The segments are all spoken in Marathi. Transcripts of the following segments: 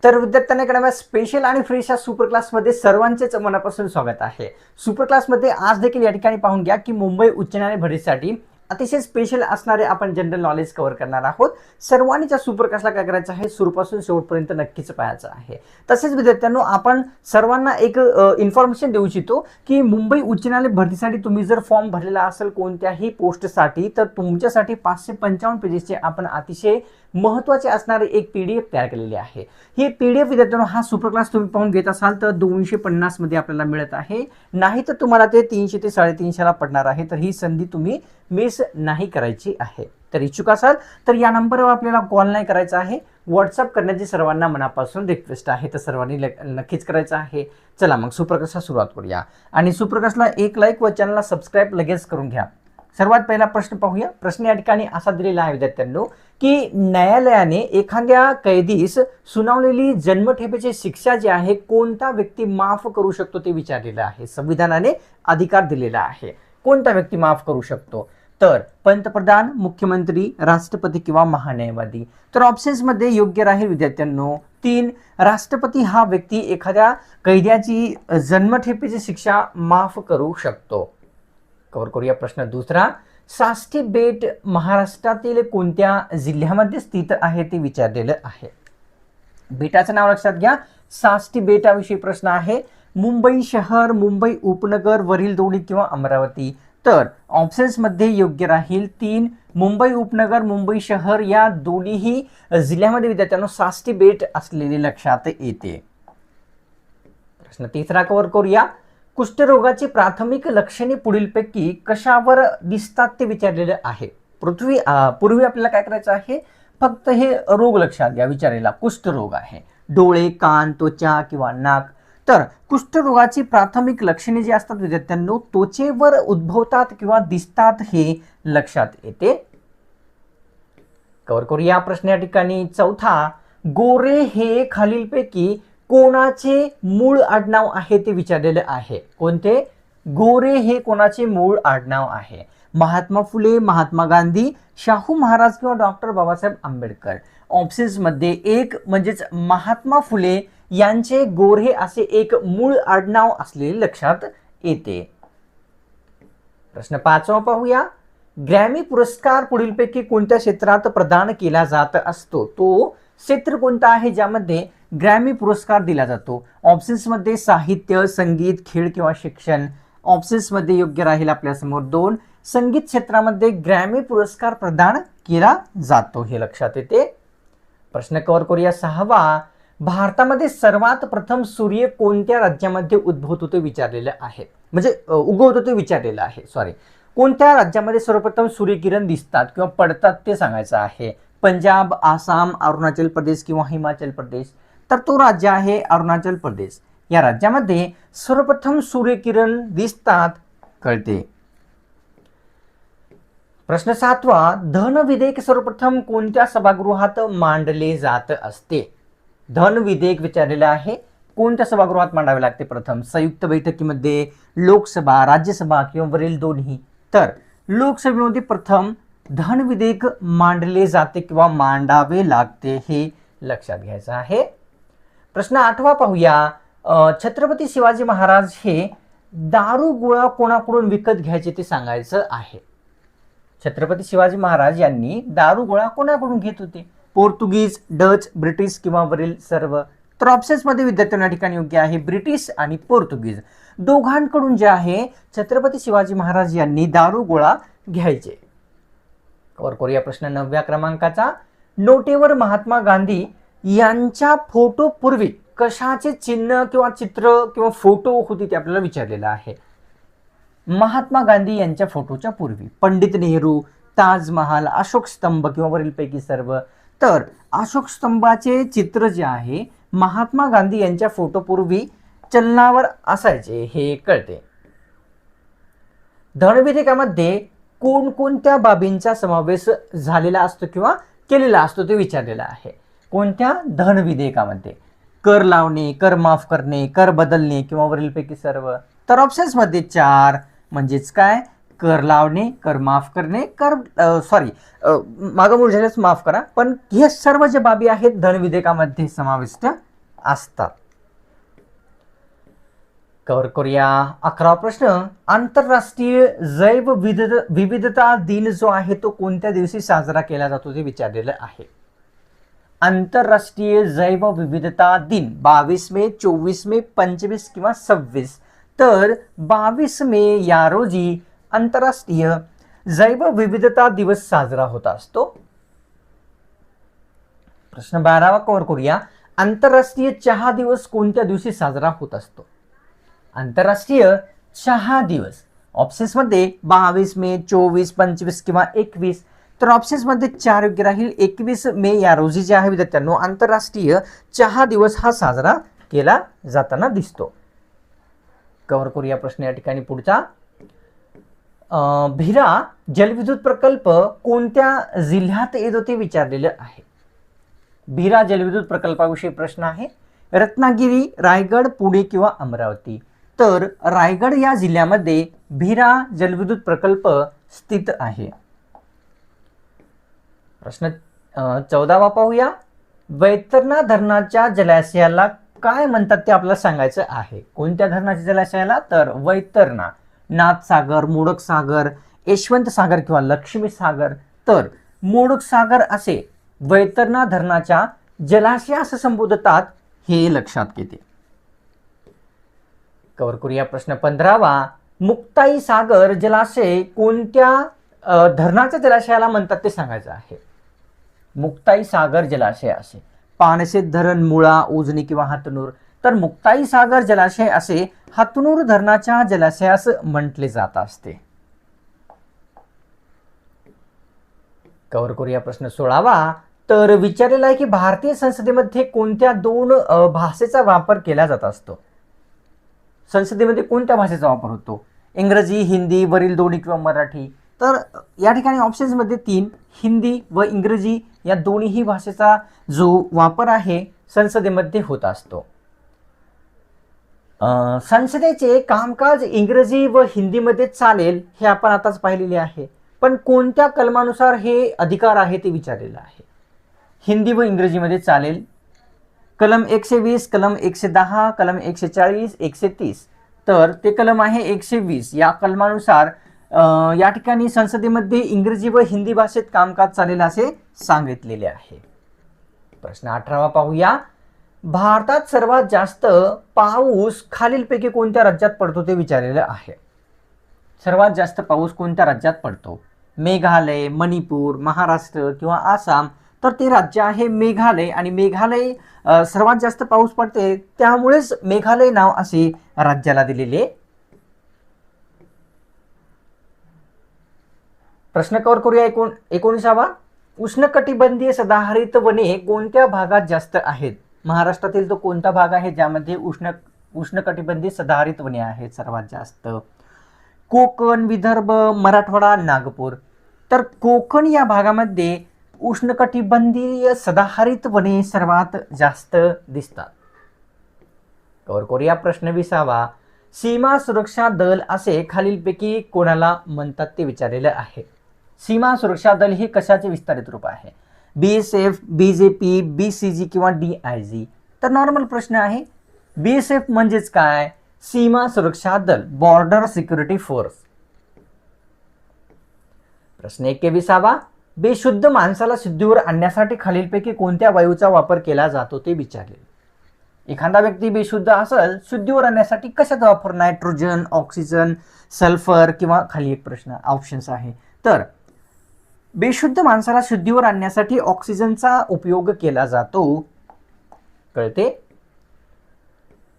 तर विद्यार्थ्यांना अकॅडमी स्पेशल आणि फ्रेश या सुपर क्लासमध्ये सर्वांचेच मनापासून स्वागत आहे। सुपर क्लासमध्ये आज देखील या ठिकाणी पाहून घ्या की मुंबई उच्च न्यायालय भरतीसाठी अतिशय स्पेशल असणारे आपण जनरल नॉलेज कव्हर करणार आहोत। सर्वांनी त्या सुपर क्लासला काय करायचं आहे, सुरूपासून शेवटपर्यंत नक्कीच पाहायचं आहे। तसेच विद्यार्थ्यांनो, आपण सर्वांना एक इन्फॉर्मेशन देऊ इच्छितो की मुंबई उच्च न्यायालय भरतीसाठी तुम्ही जर फॉर्म भरलेला असेल कोणत्याही पोस्टसाठी, तर तुमच्यासाठी 555 पेजेसचे आपण अतिशय महत्त्वाचे असणारे एक PDF तयार केलेले आहे। ही PDF विद्यार्थ्यांनो, हा सुपर क्लास तुम्ही पाहून घेत असाल तर 250 मध्ये आपल्याला मिळत आहे, नाही तर तुम्हाला ते 300 ते 350 ला पडणार आहे। तर ही संधी तुम्ही मिस नाही करायची आहे। तर इच्छुक असाल तर या नंबरवर आपल्याला कॉल नाही करायचा आहे, व्हॉट्सअप करण्याची सर्वांना मनापासून रिक्वेस्ट आहे। तर सर्वांनी नक्कीच करायचं आहे। चला मग सुपर क्लासला सुरुवात करूया आणि सुपर क्लासला एक लाईक व चॅनलला सबस्क्राईब लगेच करून घ्या। सर्वात पहिला प्रश्न पाहूया। प्रश्न या ठिकाणी असा दिलेला आहे विद्यार्थ्यांनो की न्यायालयाने एखाद्या कैदीस सुनावलेली जन्मठेपेची शिक्षा जी आहे कोणता व्यक्ती माफ करू शकतो ते विचारलेलं आहे। संविधानाने अधिकार दिलेला आहे, कोणता व्यक्ती माफ करू शकतो? तर पंतप्रधान, मुख्यमंत्री, राष्ट्रपती किंवा महान्यायवादी। तर ऑप्शन्स मध्ये योग्य राहील विद्यार्थ्यांनो 3, राष्ट्रपती हा व्यक्ती एखाद्या कैद्याची जन्मठेपेची शिक्षा माफ करू शकतो। कव्हर करूया प्रश्न दुसरा। साष्टी बेट महाराष्ट्रातील कोणत्या जिल्ह्यामध्ये स्थित आहे ते विचारलेलं आहे। बेटाचं नाव लक्षात घ्या, साष्टी बेटाविषयी प्रश्न आहे। मुंबई शहर, मुंबई उपनगर, वरील दोन्ही किंवा अमरावती। तर ऑप्शन्स मध्ये योग्य राहील 3, मुंबई उपनगर, मुंबई शहर या दोन्ही जिल्ह्यामध्ये विद्यार्थ्यांनो साष्टी बेट असलेले लक्षात येते। प्रश्न तिसरा कव्हर करूया। कुष्ठरोगाची प्राथमिक लक्षणे पुढीलपैकी कशावर दिसतात ते विचारलेलं आहे। पूर्वी आपल्याला काय करायचं आहे, फक्त हे रोग लक्षात घ्या विचारलेला। कुष्ठरोग आहे, डोळे, कान, त्वचा किंवा नाक। तर कुष्ठरोगाची प्राथमिक लक्षणे जी असतात विद्यार्थ्यांनो त्वचेवर उद्भवतात किंवा दिसतात हे लक्षात येते। कव्हर करूया प्रश्न या ठिकाणी चौथा। गोरे हे खालीलपैकी कोणाचे मूळ आडनाव आहे ते विचारलेलं आहे। कोणते? गोरे हे कोणाचे मूळ आडनाव आहे? महात्मा फुले, महात्मा गांधी, शाहू महाराज किंवा डॉक्टर बाबासाहेब आंबेडकर। ऑप्शन्स मध्ये एक म्हणजेच महात्मा फुले यांचे गोरे असे एक मूळ आडनाव असलेले लक्षात येते। प्रश्न 5वा पाहूया। ग्रॅमी पुरस्कार पुढीलपैकी कोणत्या क्षेत्रात प्रदान केला जात असतो? तो क्षेत्र कोणता आहे ज्यामध्ये ग्रॅमी पुरस्कार दिला जातो? ऑप्शन्स मध्ये साहित्य, संगीत, खेळ किंवा शिक्षण। ऑप्शन्स मध्ये योग्य राहील आपल्या समोर 2, संगीत क्षेत्रामध्ये ग्रॅमी पुरस्कार प्रदान केला जातो हे लक्षात येते। प्रश्न कव्हर करूया 6वा। भारतामध्ये सर्वात प्रथम सूर्य कोणत्या राज्यामध्ये उद्भवतो ते विचारलेलं आहे, म्हणजे उगवतो ते विचारलेलं आहे, सॉरी। कोणत्या राज्यामध्ये सर्वप्रथम सूर्यकिरण दिसतात किंवा पडतात ते सांगायचं आहे? पंजाब, आसाम, अरुणाचल प्रदेश किंवा हिमाचल प्रदेश। तर तो राज्य आहे अरुणाचल प्रदेश। या राज्यामध्ये सर्वप्रथम सूर्यकिरण दिसतात कळते। प्रश्न 7वा। धन विधेयक सर्वप्रथम कोणत्या सभागृहात मांडले जात असते? धन विधेयक विचारलेलं आहे, कोणत्या सभागृहात मांडावे लागते प्रथम? संयुक्त बैठकीमध्ये, लोकसभा, राज्यसभा किंवा वरील दोन्ही? तर लोकसभेमध्ये प्रथम धन विधेयक मांडले जाते किंवा मांडावे लागते हे लक्षात घ्यायचं आहे। प्रश्न 8वा पाहूया। छत्रपती शिवाजी महाराज हे दारू गोळा कोणाकडून विकत घ्यायचे ते सांगायचं आहे। छत्रपती शिवाजी महाराज यांनी दारू गोळा कोणाकडून घेत होते? पोर्तुगीज, डच, ब्रिटिश किंवा वरील सर्व? तर ऑप्शन्स मध्ये विद्यार्थ्यांना ठिकाणी योग्य आहे ब्रिटिश आणि पोर्तुगीज दोघांकडून जे आहे छत्रपती शिवाजी महाराज यांनी दारू गोळा घ्यायचे। कव्हर करूया प्रश्न 9व्या क्रमांकाचा। नोटेवर महात्मा गांधी यांच्या फोटो पूर्वी कशाचे चिन्ह किंवा चित्र किंवा फोटो होती ते आपल्याला विचारलेलं आहे। महात्मा गांधी यांच्या फोटोच्या पूर्वी पंडित नेहरू, ताजमहाल, अशोक स्तंभ किंवा वरीलपैकी सर्व? तर अशोक स्तंभाचे चित्र जे आहे महात्मा गांधी यांच्या फोटो पूर्वी चलनावर असायचे हे कळते। धन विधेयकामध्ये कोणकोणत्या बाबींचा समावेश झालेला असतो किंवा केलेला असतो ते विचारलेला आहे? कोणत्या धन विधेयकामध्ये? कर लावणे, कर माफ करणे, कर बदलणे किंवा वरीलपैकी सर्व? तर ऑप्शन्स मध्ये 4 म्हणजेच काय? कर लावणे, कर माफ करणे, कर मागं मूळ झाल्यास माफ करा, पण हे सर्व जे बाबी आहेत धन विधेयकामध्ये समाविष्ट असतात. कव्हर करूया 11वा प्रश्न. आंतरराष्ट्रीय विविधता दिन जो आहे तो कोणत्या दिवशी साजरा केला जातो ते विचारलेलं आहे. आंतरराष्ट्रीय जैवविविधता दिन 22 मे, 24 मे, 25 किंवा 26. तर 22 मे या रोजी आंतरराष्ट्रीय जैवविविधता दिवस साजरा होत असतो. प्रश्न 12वा कव्हर करूया. आंतरराष्ट्रीय चहा दिवस कोणत्या दिवशी साजरा होत असतो? आंतरराष्ट्रीय चहा दिवस ऑप्शन्स मध्ये 22 मे, 24, 25 किंवा 21. तर ऑप्शन्स मध्ये 4 योग्य राहील. 21 मे या रोजी जे आहे विद्यार्थ्यांनो आंतरराष्ट्रीय चहा दिवस हा साजरा केला जाताना दिसतो. कव्हर करूया प्रश्न या ठिकाणी पुढचा. भिरा जलविद्युत प्रकल्प कोणत्या जिल्ह्यात येतो ते विचारलेलं आहे. भिरा जलविद्युत प्रकल्पाविषयी प्रश्न आहे. रत्नागिरी, रायगड, पुणे किंवा अमरावती. तर रायगड या जिल्ह्यामध्ये भिरा जलविद्युत प्रकल्प स्थित आहे. प्रश्न 14वा पाहूया. वैतरणा धरणाच्या जलाशयाला काय म्हणतात ते आपल्याला सांगायचं आहे. कोणत्या धरणाच्या जलाशयाला? तर वैतरणा, नाथसागर, मोडक सागर, यशवंत सागर किंवा लक्ष्मी सागर. तर मोडक सागर असे वैतरणा धरणाच्या जलाशय असं संबोधतात, हे लक्षात येते. कव्हर करूया प्रश्न 15वा. मुक्ताई सागर जलाशय कोणत्या धरणाच्या जलाशयाला म्हणतात ते सांगायचं आहे. मुक्ताई सागर जलाशय असे पानशेत धरण, मुळा, उजनी किंवा हातनूर. तर मुक्ताई सागर जलाशय असे हातनूर धरणाच्या जलाशयास म्हटले जात असते. कव्हर करूया प्रश्न 16वा. तर विचारलेला आहे की भारतीय संसदेमध्ये कोणत्या 2 भाषेचा वापर केला जात असतो. संसदेमध्ये कोणत्या भाषेचा वापर होतो? इंग्रजी, हिंदी, वरील दोन्ही किंवा मराठी. तर या ठिकाणी ऑप्शन्स मध्ये 3 हिंदी व इंग्रजी या दोन्हीही भाषेचा जो वापर आहे संसदेमध्ये होत असतो. संसदेचे कामकाज इंग्रजी व हिंदीमध्ये चालेल हे आपण आताच पाहिलेले आहे. पण कोणत्या कलमानुसार हे अधिकार आहे ते विचारलेलं आहे. हिंदी व इंग्रजीमध्ये चालेल. कलम 120, कलम 110, कलम 140, 130. तर ते कलम आहे 120. या कलमानुसार या ठिकाणी संसदेमध्ये इंग्रजी व हिंदी भाषेत कामकाज चालेल असे सांगितलेले आहे. प्रश्न 18वा पाहूया. भारतात सर्वात जास्त पाऊस खालीलपैकी कोणत्या राज्यात पडतो ते विचारलेलं आहे. सर्वात जास्त पाऊस कोणत्या राज्यात पडतो? मेघालय, मणिपूर, महाराष्ट्र किंवा आसाम. तर ते राज्य आहे मेघालय आणि मेघालय सर्वात जास्त पाऊस पडते त्यामुळेच मेघालय नाव असे राज्याला दिलेले. प्रश्न कव्हर करूया 19वा. उष्णकटिबंधीय सदाहरित वने कोणत्या भागात जास्त आहेत? महाराष्ट्रातील तो कोणता भाग आहे ज्यामध्ये उष्णकटिबंधीय सदाहरित वने आहेत सर्वात जास्त? कोकण, विदर्भ, मराठवाडा, नागपूर. तर कोकण या भागामध्ये उष्णकटिबंधीय सदाहरित वने सर्वात जास्त दिसतात. कव्हर करूया प्रश्न 20वा. सीमा सुरक्षा दल असे खालीलपैकी कोणाला म्हणतात ते विचारलेलं आहे. सीमा सुरक्षा दल हे कशाचे विस्तारित रूप आहे? BSF, BJP, BCG किंवा DIG. तर नॉर्मल प्रश्न आहे. BSF म्हणजेच काय? सीमा सुरक्षा दल, बॉर्डर सिक्युरिटी फोर्स. प्रश्न 21वा. बेशुद्ध माणसाला शुद्धीवर आणण्यासाठी खालीलपैकी कोणत्या वायूचा वापर केला जातो ते विचारले. एखादा व्यक्ती बेशुद्ध असेल, शुद्धीवर आणण्यासाठी कशाचा वापर? नायट्रोजन, ऑक्सिजन, सल्फर किंवा खाली एक प्रश्न ऑप्शन्स आहे. तर बेशुद्ध माणसाला शुद्धीवर आणण्यासाठी ऑक्सिजनचा उपयोग केला जातो. कळते?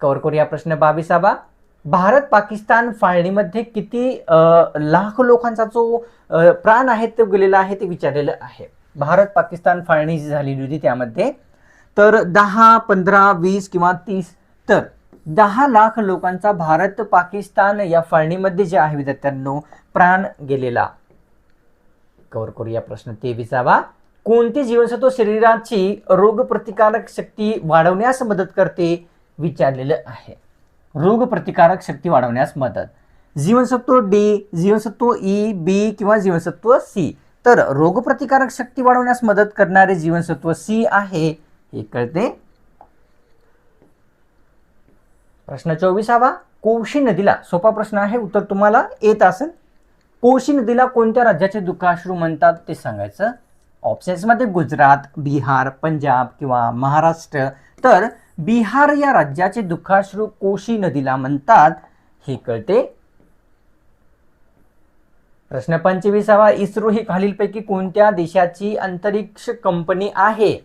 कव्हर करूया प्रश्न 22वा. भारत पाकिस्तान फाळणीमध्ये किती लाख लोकांचा जो प्राण आहे तो गेलेला आहे ते विचारलेलं आहे. भारत पाकिस्तान फाळणी जी झालेली होती त्यामध्ये तर 10, 15, 20 किंवा 30. तर 10 लाख लोकांचा भारत पाकिस्तान या फाळणीमध्ये जे आहे विद्यार्थ्यांनो प्राण गेलेला. कव्हर करूया प्रश्न 23वा. कोणते जीवनसत्व शरीराची रोगप्रतिकारक शक्ती वाढवण्यास मदत करते विचारलेलं आहे. रोगप्रतिकारक शक्ती वाढवण्यास मदत. जीवनसत्व डी, जीवनसत्व ई, बी किंवा जीवनसत्व सी. तर रोगप्रतिकारक शक्ती वाढवण्यास मदत करणारे जीवनसत्व सी आहे हे कळते. प्रश्न 24वा, कोशी नदीला, सोपा प्रश्न आहे, उत्तर तुम्हाला येत असेल. कोशी नदीला कोणत्या राज्याचे दुःखाश्रू म्हणतात ते सांगायचं. ऑप्शन्समध्ये गुजरात, बिहार, पंजाब किंवा महाराष्ट्र. तर बिहार या राज्याचे दुःखाश्रू कोशी नदीला म्हणतात हे कळते. प्रश्न 25वा, इस्रो ही खालीलपैकी कोणत्या देशाची अंतरिक्ष कंपनी आहे?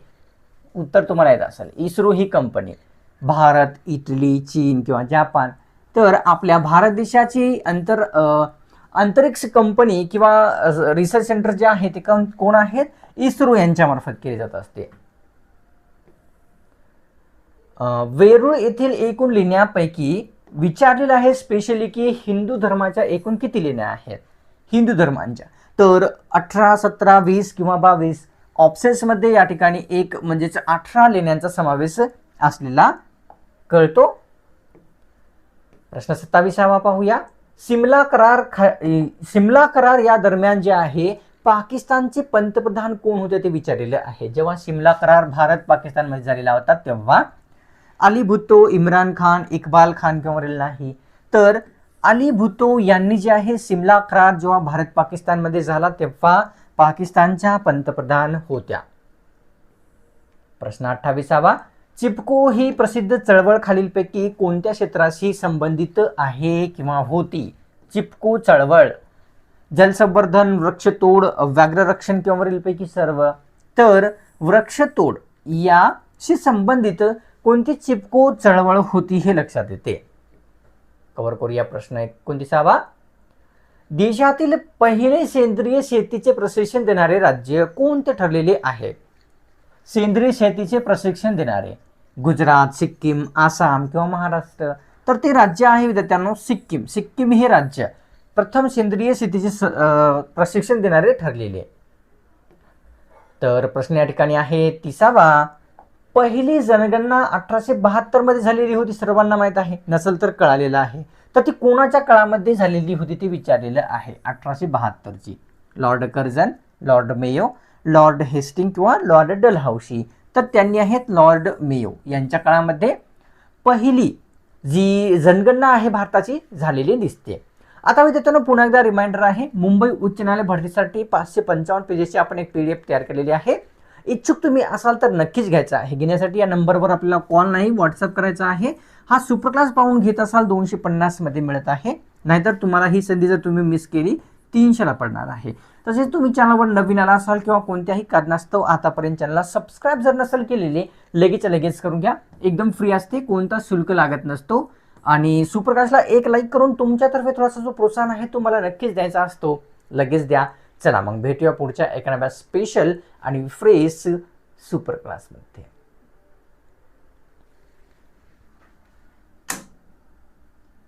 उत्तर तुम्हाला येत असेल. इस्रो ही कंपनी भारत, इटली, चीन किंवा जपान. तर आपल्या भारत देशाची अंतरिक्ष कंपनी किंवा रिसर्च सेंटर जे आहे ते कोण आहेत? इस्रो यांच्यामार्फत केले जात असते. वेरूळ येथील एकूण लेण्यांपैकी विचारलेलं आहे स्पेशली की हिंदू धर्माच्या एकूण किती लेण्या आहेत हिंदू धर्मांच्या? तर 18, 17, 20 किंवा 22. ऑप्शन्समध्ये या ठिकाणी एक म्हणजेच 18 लेण्यांचा समावेश असलेला कळतो. प्रश्न 27वा पाहूया. सिमला करार या दरम्यान जे आहे पाकिस्तानचे पंतप्रधान कोण होते ते विचारलेले आहे. जेव्हा सिमला करार भारत पाकिस्तान मध्ये झालेला होता तेव्हा अली भुट्टो, इम्रान खान, इक्बाल खान किंवा नाही. तर अली भुट्टो यांनी जे आहे सिमला करार जेव्हा भारत पाकिस्तान मध्ये झाला तेव्हा पाकिस्तानच्या पंतप्रधान होत्या. प्रश्न 28वा, चिपको ही प्रसिद्ध चळवळ खालीलपैकी कोणत्या क्षेत्राशी संबंधित आहे किंवा होती? चिपको चळवळ जलसंवर्धन, वृक्षतोड, व्याघ्ररक्षण किंवा वरीलपैकी सर्व. तर वृक्षतोड याशी संबंधित कोणती चिपको चळवळ होती हे लक्षात येते. कव्हर करूया प्रश्न 29वा. देशातील पहिले सेंद्रिय शेतीचे प्रशिक्षण देणारे राज्य कोणते ठरलेले आहे? सेंद्रिय शेतीचे प्रशिक्षण देणारे गुजरात, सिक्कीम, आसाम किंवा महाराष्ट्र. तर ते राज्य आहे विद्यार्थ्यांनो सिक्कीम. सिक्कीम हे राज्य प्रथम सेंद्रिय शेतीचे प्रशिक्षण देणारे ठरलेले. तर प्रश्न या ठिकाणी आहे 30वा. पहिली जनगणना 1872 मध्ये झालेली होती, सर्वांना माहित आहे, नसेल तर कळालेलं आहे. तर ती कोणाच्या काळामध्ये झालेली होती ते विचारलेलं आहे. 1872 ची. Lord Curzon, Lord Mayo, Lord Hasting किंवा लॉर्ड डलहौसी. तर त्यांनी आहेत लॉर्ड मेयो यांच्या काळामध्ये पहिली जी जनगणना आहे भारताची झालेली दिसते. आता विद्यार्थ्यांनो पुन्हा एकदा रिमाइंडर आहे, मुंबई उच्च न्यायालय भरतीसाठी 555 पेजेसची आपण एक PDF तयार केलेली आहे. इच्छुक तुम्ही असाल तर नक्कीच घ्यायचा आहे. घेण्यासाठी या नंबरवर आपल्याला कॉल नाही व्हॉट्सअप करायचा आहे. हा सुपर क्लास पाहून घेत असाल 250 मध्ये मिळत आहे. नाहीतर तुम्हाला ही संधी जर तुम्ही मिस केली 300 ला पडणार आहे. तसेच तुम्ही चॅनलवर नवीन आला असाल किंवा कोणत्याही कारणास्तव आतापर्यंत चॅनलला सबस्क्राईब जर नसेल केलेले लगेच करून घ्या. एकदम फ्री असते, कोणता शुल्क लागत नसतो. आणि सुपर क्लासला एक लाईक करून तुमच्यातर्फे थोडासा जो प्रोत्साहन आहे तो मला नक्कीच द्यायचा असतो, लगेच द्या. चला मग भेटूया पुढच्या एका नव्या स्पेशल आणि फ्रेश सुपर क्लासमध्ये.